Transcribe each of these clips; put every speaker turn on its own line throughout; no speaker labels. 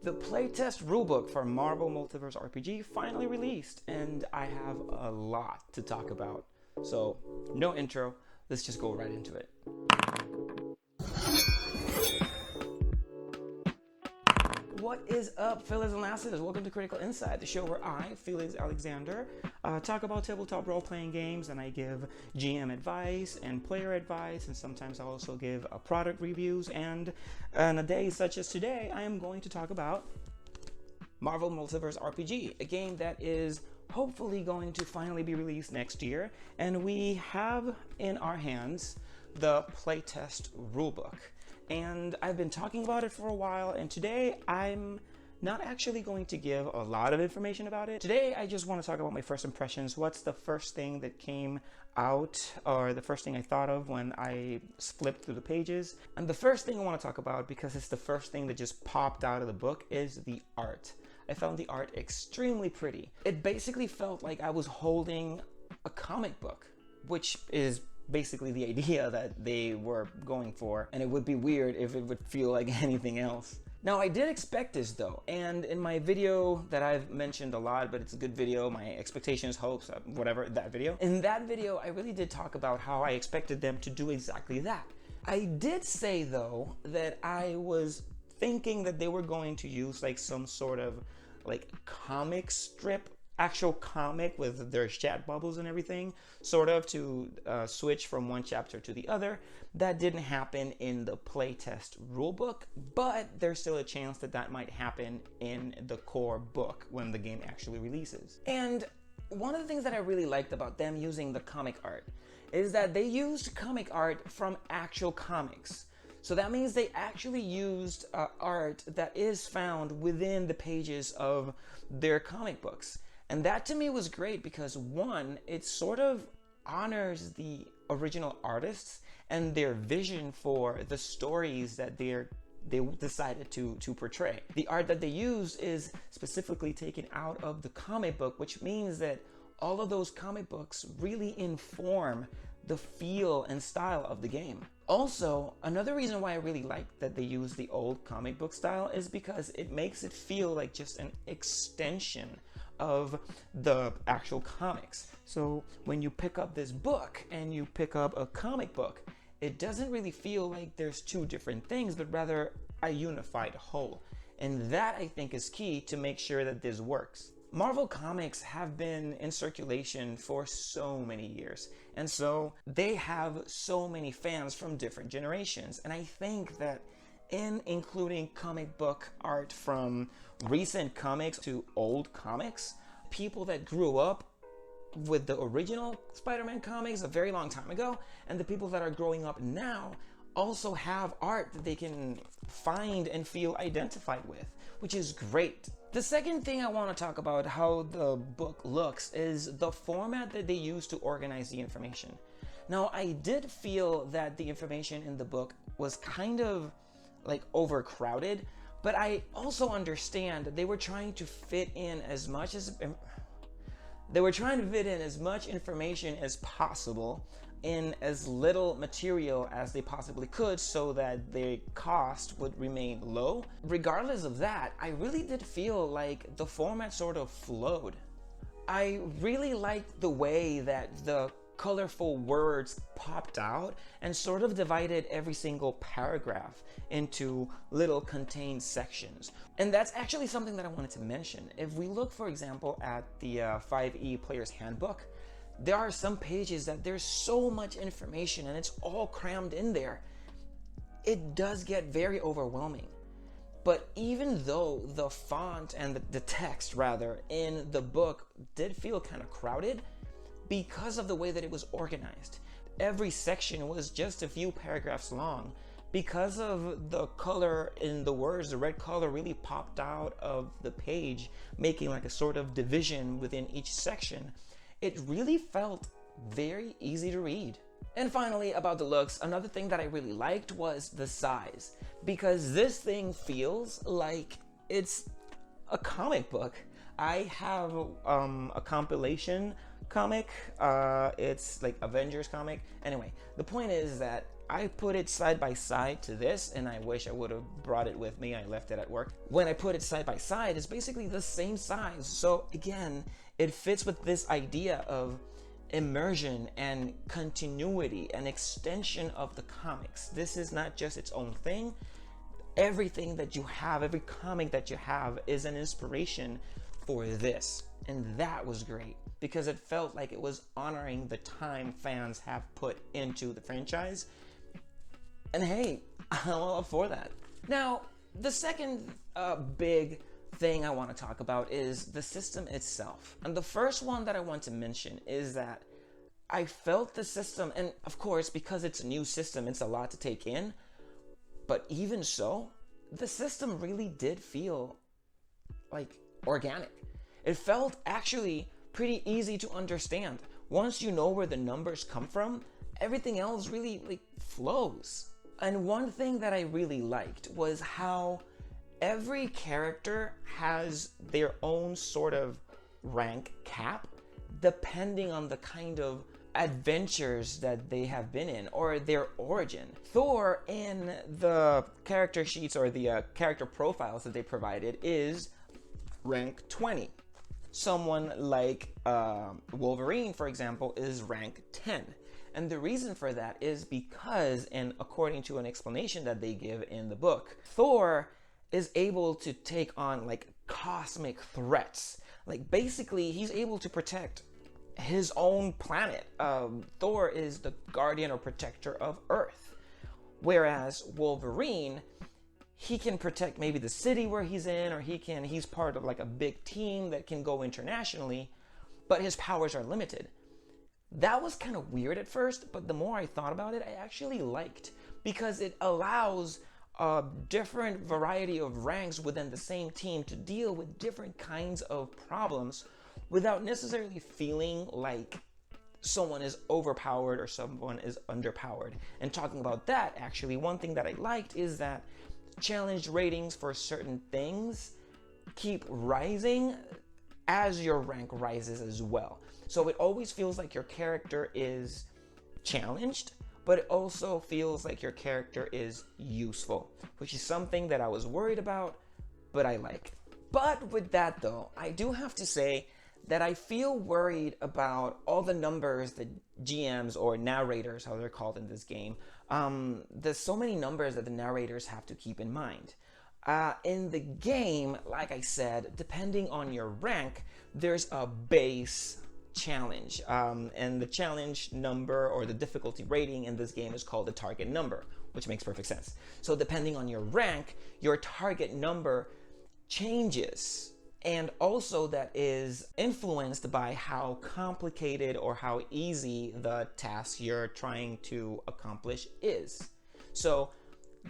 The playtest rulebook for Marvel Multiverse RPG finally released, and I have a lot to talk about. So, no intro, let's just go right into it. What is up, fellas and lasses? Welcome to Critical Insight, the show where I, Felix Alexander, talk about tabletop role-playing games, and I give GM advice and player advice, and sometimes I also give product reviews. And on a day such as today, I am going to talk about Marvel Multiverse RPG, a game that is hopefully going to finally be released next year, and we have in our hands the playtest rulebook. And I've been talking about it for a while, and today I'm not actually going to give a lot of information about it. Today I just want to talk about my first impressions. What's the first thing that came out, or the first thing I thought of when I flipped through the pages. And the first thing I want to talk about, because it's the first thing that just popped out of the book, is the art. I found the art extremely pretty. It basically felt like I was holding a comic book, which is basically the idea that they were going for, and it would be weird if it would feel like anything else. Now, I did expect this though, and in my video that I've mentioned a lot, but it's a good video, my expectations, hopes, whatever, that video. In that video, I really did talk about how I expected them to do exactly that. I did say though that I was thinking that they were going to use like some sort of like comic strip, actual comic with their chat bubbles and everything, sort of to switch from one chapter to the other. That didn't happen in the playtest rulebook, but there's still a chance that that might happen in the core book when the game actually releases. And one of the things that I really liked about them using the comic art is that they used comic art from actual comics. So that means they actually used art that is found within the pages of their comic books. And that to me was great because, one, it sort of honors the original artists and their vision for the stories that they decided to portray. The art that they used is specifically taken out of the comic book, which means that all of those comic books really inform the feel and style of the game. Also, another reason why I really like that they use the old comic book style is because it makes it feel like just an extension of the actual comics. So when you pick up this book and you pick up a comic book, it doesn't really feel like there's two different things, but rather a unified whole. And that, I think, is key to make sure that this works. Marvel Comics have been in circulation for so many years, and so they have so many fans from different generations. And I think that in including comic book art from recent comics to old comics, people that grew up with the original Spider-Man comics a very long time ago, and the people that are growing up now also have art that they can find and feel identified with, which is great. The second thing I want to talk about how the book looks is the format that they use to organize the information. Now, I did feel that the information in the book was kind of like overcrowded, but I also understand that they were trying to fit in as much information as possible in as little material as they possibly could, so that their cost would remain low. Regardless of that, I really did feel like the format sort of flowed. I really liked the way that the colorful words popped out and sort of divided every single paragraph into little contained sections. And that's actually something that I wanted to mention. If we look, for example, at the 5e Player's Handbook, there are some pages that there's so much information and it's all crammed in there. It does get very overwhelming. But even though the font and the text rather in the book did feel kind of crowded, because of the way that it was organized, every section was just a few paragraphs long. Because of the color in the words, the red color really popped out of the page, making like a sort of division within each section. It really felt very easy to read. And finally, about the looks, another thing that I really liked was the size, because this thing feels like it's a comic book. I have a compilation comic, it's like Avengers comic. Anyway, the point is that I put it side by side to this, and I wish I would have brought it with me. I left it at work. When I put it side by side, it's basically the same size. So again, it fits with this idea of immersion and continuity and extension of the comics. This is not just its own thing. Everything that you have, every comic that you have is an inspiration for this. And that was great because it felt like it was honoring the time fans have put into the franchise. And hey, I'm all up for that. Now, the second big thing I want to talk about is the system itself. And the first one that I want to mention is that I felt the system, and of course, because it's a new system, it's a lot to take in. But even so, the system really did feel like organic. It felt actually pretty easy to understand. Once you know where the numbers come from, everything else really flows. And one thing that I really liked was how every character has their own sort of rank cap depending on the kind of adventures that they have been in or their origin. Thor, in the character sheets or the character profiles that they provided, is rank 20. Someone like Wolverine, for example, is rank 10. And the reason for that is because, and according to an explanation that they give in the book, Thor is able to take on like cosmic threats. Like basically, he's able to protect his own planet. Thor is the guardian or protector of Earth. Whereas Wolverine, he can protect maybe the city where he's in, or he's part of like a big team that can go internationally, but his powers are limited. That was kind of weird at first, but the more I thought about it, I actually liked, because it allows a different variety of ranks within the same team to deal with different kinds of problems without necessarily feeling like someone is overpowered or someone is underpowered. And talking about that, actually, one thing that I liked is that challenge ratings for certain things keep rising as your rank rises as well. So it always feels like your character is challenged, but it also feels like your character is useful, which is something that I was worried about, but I like. But with that though, I do have to say that I feel worried about all the numbers that GMs or narrators, how they're called in this game, there's so many numbers that the narrators have to keep in mind. In the game, like I said, depending on your rank, there's a base challenge, and the challenge number or the difficulty rating in this game is called the target number, which makes perfect sense. So depending on your rank, your target number changes, and also that is influenced by how complicated or how easy the task you're trying to accomplish is. So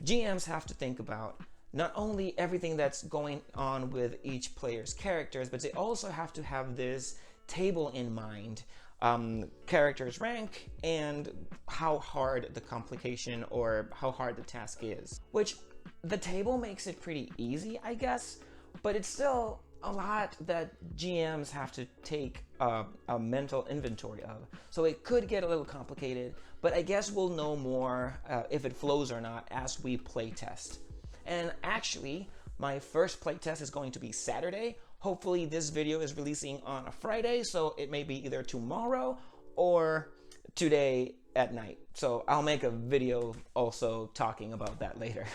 GMs have to think about not only everything that's going on with each player's characters, but they also have to have this table in mind, character's rank and how hard the complication or how hard the task is. Which the table makes it pretty easy, I guess, but it's still a lot that GMs have to take a mental inventory of. So it could get a little complicated, but I guess we'll know more if it flows or not as we play test. And actually, my first playtest is going to be Saturday. Hopefully this video is releasing on a Friday, so it may be either tomorrow or today at night. So I'll make a video also talking about that later.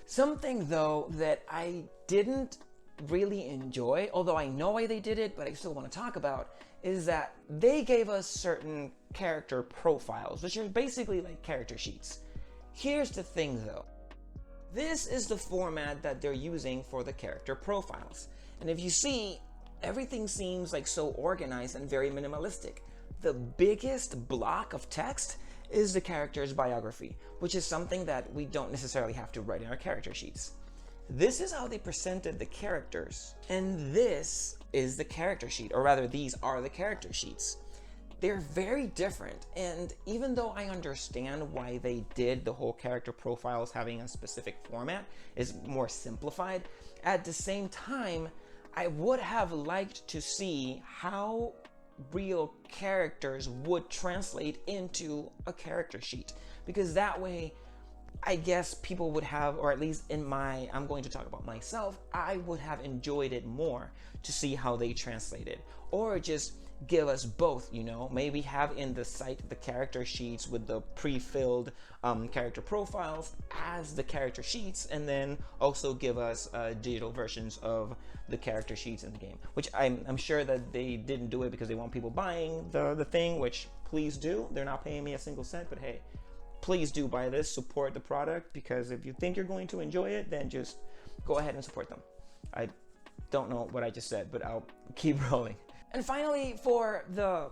Something though that I didn't really enjoy, although I know why they did it, but I still want to talk about, is that they gave us certain character profiles, which are basically like character sheets. Here's the thing though. This is the format that they're using for the character profiles. And if you see, everything seems like so organized and very minimalistic. The biggest block of text is the character's biography, which is something that we don't necessarily have to write in our character sheets. This is how they presented the characters. And this is the character sheet, or rather these are the character sheets. They're very different, and even though I understand why they did the whole character profiles having a specific format is more simplified, at the same time, I would have liked to see how real characters would translate into a character sheet, because that way I guess people would have, or at least I'm going to talk about myself, I would have enjoyed it more to see how they translated, or just give us both, you know, maybe have in the site the character sheets with the pre-filled character profiles as the character sheets, and then also give us digital versions of the character sheets in the game, which I'm sure that they didn't do it because they want people buying the thing, which please do. They're not paying me a single cent, but hey, please do buy this, support the product, because if you think you're going to enjoy it, then just go ahead and support them. I don't know what I just said, but I'll keep rolling. And finally, for the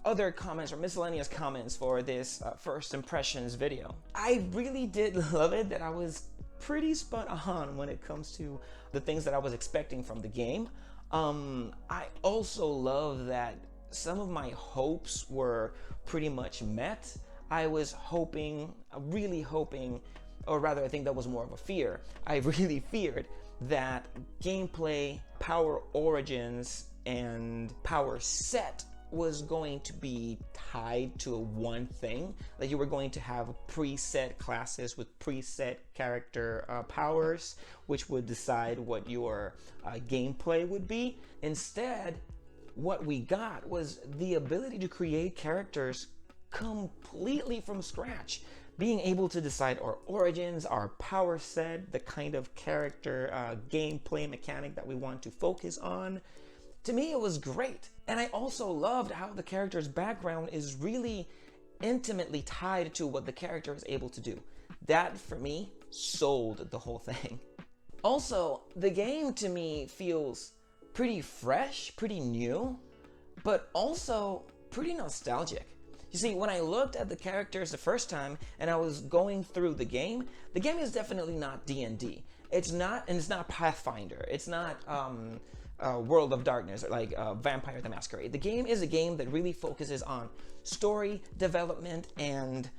other comments or miscellaneous comments for this first impressions video, I really did love it that I was pretty spot on when it comes to the things that I was expecting from the game. I also love that some of my hopes were pretty much met. I was hoping, really hoping, or rather I think that was more of a fear. I really feared that gameplay, power origins, and power set was going to be tied to one thing, that you were going to have preset classes with preset character powers, which would decide what your gameplay would be. Instead, what we got was the ability to create characters completely from scratch, being able to decide our origins, our power set, the kind of character gameplay mechanic that we want to focus on. To me, it was great. And I also loved how the character's background is really intimately tied to what the character is able to do. That, for me, sold the whole thing. Also, the game to me feels pretty fresh, pretty new, but also pretty nostalgic. You see, when I looked at the characters the first time and I was going through the game is definitely not D&D. It's not, and it's not Pathfinder. It's not World of Darkness, or like Vampire the Masquerade. The game is a game that really focuses on story, development, and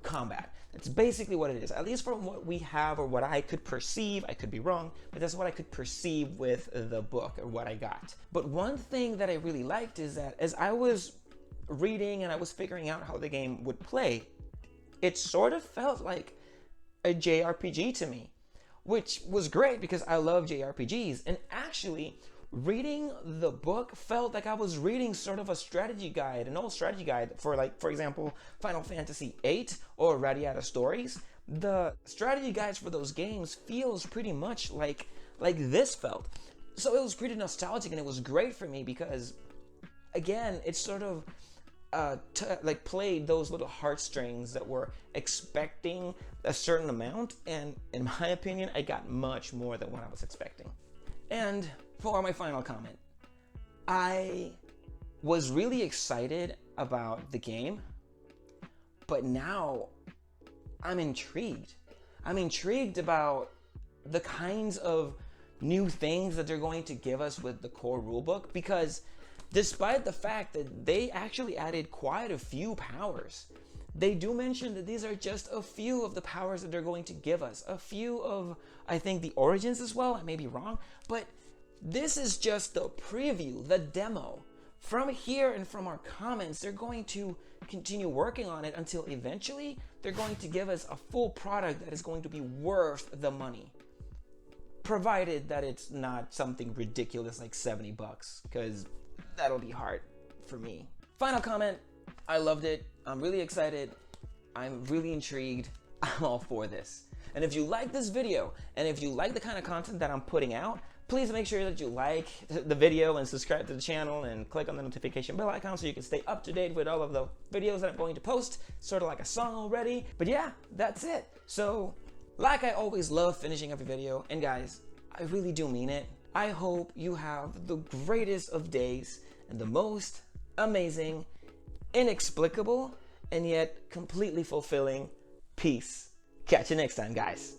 combat. That's basically what it is, at least from what we have, or what I could perceive. I could be wrong, but that's what I could perceive with the book, or what I got. But one thing that I really liked is that as I was reading and I was figuring out how the game would play, it sort of felt like a JRPG to me, which was great because I love JRPGs. And actually, reading the book felt like I was reading sort of a strategy guide, an old strategy guide for, like, for example, Final Fantasy VIII or Radiata Stories. The strategy guides for those games feels pretty much like this felt. So it was pretty nostalgic, and it was great for me because, again, it sort of played those little heartstrings that were expecting a certain amount, and in my opinion, I got much more than what I was expecting. And for my final comment, I was really excited about the game, but now I'm intrigued. I'm intrigued about the kinds of new things that they're going to give us with the core rulebook, because despite the fact that they actually added quite a few powers, they do mention that these are just a few of the powers that they're going to give us. A few of, I think, the origins as well. I may be wrong, but this is just the preview, the demo. From here and from our comments, they're going to continue working on it until eventually they're going to give us a full product that is going to be worth the money. Provided that it's not something ridiculous like $70, because that'll be hard for me. Final comment, I loved it. I'm really excited. I'm really intrigued. I'm all for this. And if you like this video, and if you like the kind of content that I'm putting out, please make sure that you like the video and subscribe to the channel and click on the notification bell icon so you can stay up to date with all of the videos that I'm going to post, sort of like a song already. But yeah, that's it. So, like I always love finishing every video, and guys, I really do mean it. I hope you have the greatest of days and the most amazing, inexplicable, and yet completely fulfilling peace. Catch you next time, guys.